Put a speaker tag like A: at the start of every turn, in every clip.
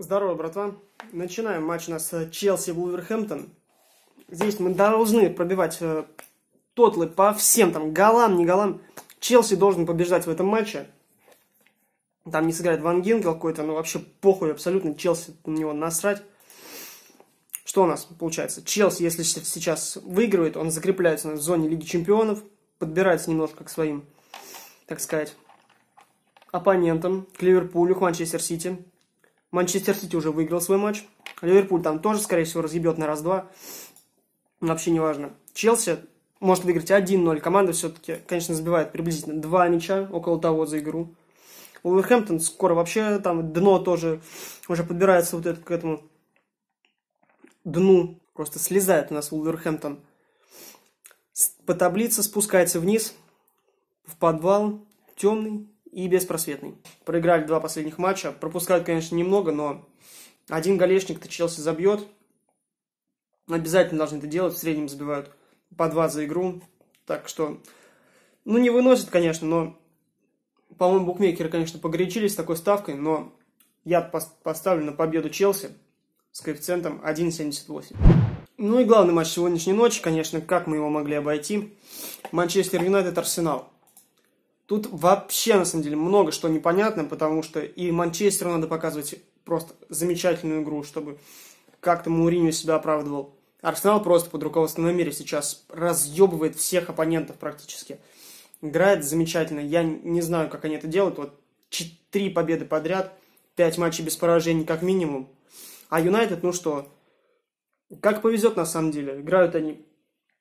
A: Здорово, братва. Начинаем матч у нас Челси-Вулверхэмптон. Здесь мы должны пробивать тотлы по всем там голам, не голам. Челси должен побеждать в этом матче. Там не сыграет Ван Гинкел какой-то, но вообще похуй абсолютно. Челси, на него насрать. Что у нас получается? Челси, если сейчас выигрывает, он закрепляется в зоне Лиги Чемпионов. Подбирается немножко к своим, так сказать, оппонентам. К Ливерпулю, к Манчестер Сити. Манчестер Сити уже выиграл свой матч. Ливерпуль там тоже, скорее всего, разъебет на раз-два. Вообще не важно. Челси может выиграть 1-0. Команда все-таки, конечно, забивает приблизительно 2 мяча, около того за игру. Вулверхэмптон скоро вообще там дно тоже уже подбирается вот это, к этому дну. Просто слезает у нас Вулверхэмптон. По таблице спускается вниз, в подвал, темный и беспросветный. Проиграли 2 последних матча. Пропускают, конечно, немного, но один голешник-то Челси забьет. Обязательно должны это делать. В среднем забивают по 2 за игру. Так что, ну, не выносят, конечно, но, по-моему, букмекеры, конечно, погорячились с такой ставкой, но я поставлю на победу Челси с коэффициентом 1,78. Ну и главный матч сегодняшней ночи, конечно, как мы его могли обойти. Манчестер Юнайтед, Арсенал. Тут вообще, на самом деле, много что непонятно, потому что и Манчестеру надо показывать просто замечательную игру, чтобы как-то Мауриньо себя оправдывал. Арсенал просто под руководством Эмери сейчас разъебывает всех оппонентов практически. Играет замечательно. Я не знаю, как они это делают. Вот 3 победы подряд, 5 матчей без поражений как минимум. А Юнайтед, ну что, как повезет на самом деле. Играют они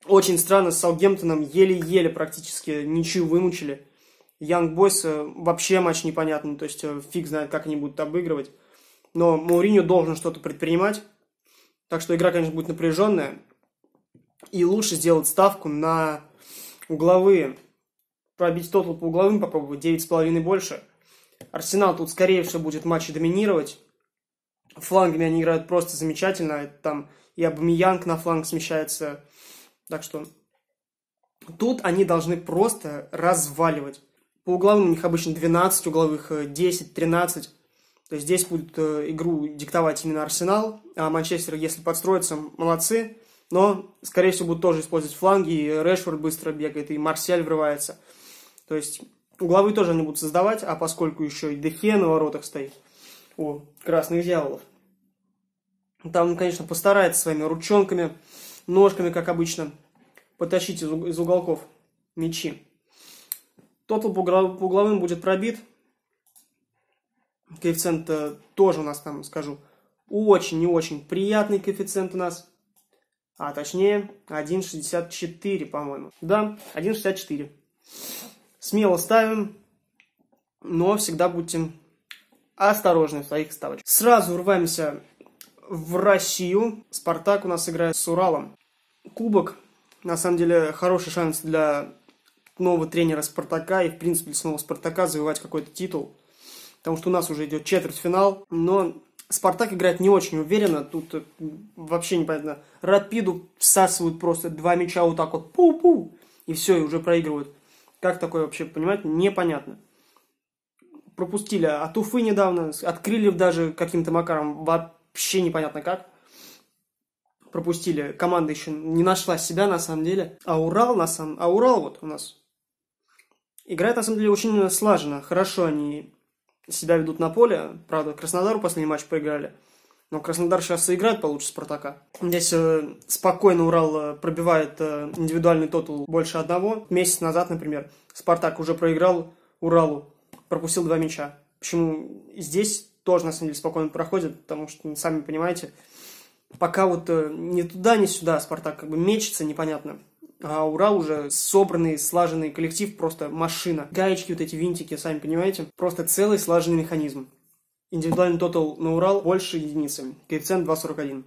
A: очень странно с Саутгемптоном, еле-еле практически ничью вымучили. Янг Бойс вообще матч непонятный, то есть фиг знает, как они будут обыгрывать. Но Мауриньо должен что-то предпринимать. Так что игра, конечно, будет напряженная. И лучше сделать ставку на угловые. Пробить тотал по угловым, попробовать 9,5 больше. Арсенал тут, скорее всего, будет в матче доминировать. Флангами они играют просто замечательно. Там и Абамеянг на фланг смещается. Так что тут они должны просто разваливать. По угловым у них обычно 12 угловых, 10, 13. То есть здесь будет игру диктовать именно Арсенал. А Манчестер, если подстроится, молодцы. Но, скорее всего, будут тоже использовать фланги. И Решфорд быстро бегает, и Марсиаль врывается. То есть угловые тоже они будут создавать. А поскольку еще и Де Геа на воротах стоит у красных дьяволов. Там, конечно, постарается своими ручонками, ножками, как обычно, потащить из уголков мячи. Тотал по угловым будет пробит. Коэффициент тоже у нас там, скажу, очень и очень приятный коэффициент у нас. А точнее 1,64, по-моему. Да, 1,64. Смело ставим, но всегда будьте осторожны в своих ставочках. Сразу рваемся в Россию. Спартак у нас играет с Уралом. Кубок, на самом деле, хороший шанс для нового тренера Спартака и, в принципе, для самого Спартака завоевать какой-то титул. Потому что у нас уже идет четвертьфинал. Но Спартак играет не очень уверенно. Тут вообще непонятно. Рапиду всасывают просто 2 мяча вот так вот. Пу-пу. И все, и уже проигрывают. Как такое вообще понимать? Непонятно. Пропустили от Уфы недавно. Открыли даже каким-то макаром. Вообще непонятно как. Пропустили. Команда еще не нашла себя на самом деле. А Урал вот у нас играет на самом деле очень слаженно. Хорошо они себя ведут на поле. Правда, Краснодару последний матч проиграли. Но Краснодар сейчас и играет получше Спартака. Здесь спокойно Урал пробивает индивидуальный тотал больше 1. Месяц назад, например, Спартак уже проиграл Уралу. Пропустил 2 мяча. Почему здесь тоже на самом деле спокойно проходит? Потому что, сами понимаете, пока вот ни туда, ни сюда Спартак как бы мечется, непонятно. А Урал уже собранный, слаженный коллектив, просто машина. Гаечки, вот эти винтики, сами понимаете, просто целый слаженный механизм. Индивидуальный тотал на Урал больше единицы. Коэффициент 2,41.